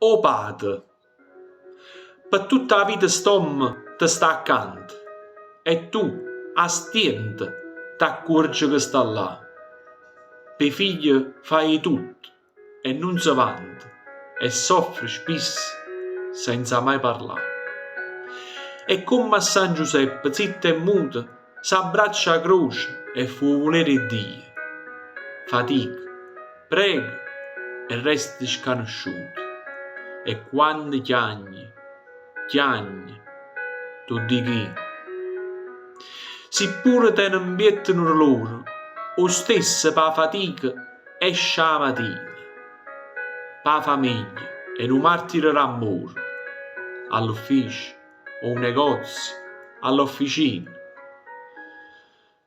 O Padre, per tutta la vita stom ti sta accanto e tu, astiente, t'accorgi che sta là. Per figli fai tutto e non si vanta e soffri spesso senza mai parlare. E come a San Giuseppe, zitto e muto, s'abbraccia a croce e fu volere di Dio. Fatica, prega e resti sconosciuto. E quando chiagni, tu di chi? Seppure te non miettano loro, o stesso pa fatica esce la mattina, pa famiglia e un martire d'amore, all'ufficio o un negozio, all'officina.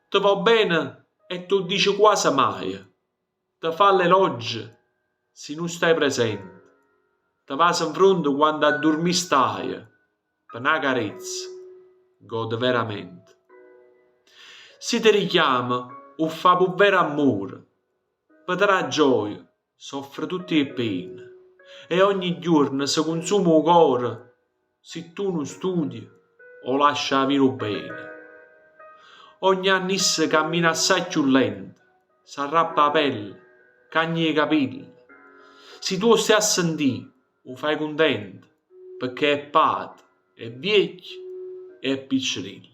Ti va bene e tu dici quasi mai, ti fa l'elogio se non stai presente, ti passa in fronte quando a dormire stai, per una carezza, gode veramente. Se ti richiama o fa per vero amore, per la gioia soffre tutte le pene e ogni giorno si consuma il cuore se tu non studi o lascia vivere bene. Ogni anno essa cammina assai più lento, s'arrappa la pelle, cagna i capelli. Se tu stai a sentire, lo fai contento, perché è padre, è vecchio e è piccerello.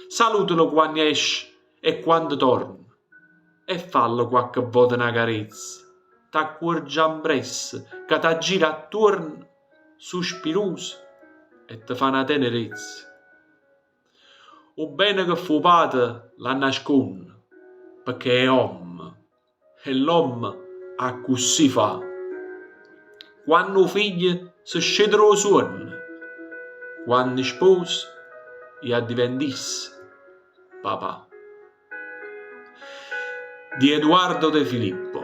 Salutalo quando esce e quando torna e fallo qualche volta una carezza. T'accorgi impresso che t'aggira attorno, sospiroso e ti fa una tenerezza. O bene che fu padre la nasconde, perché è uomo e l'uomo a così fa. Quando figli si scedono lo sonno, quando sposi e diventisse papà. Di Edoardo De Filippo.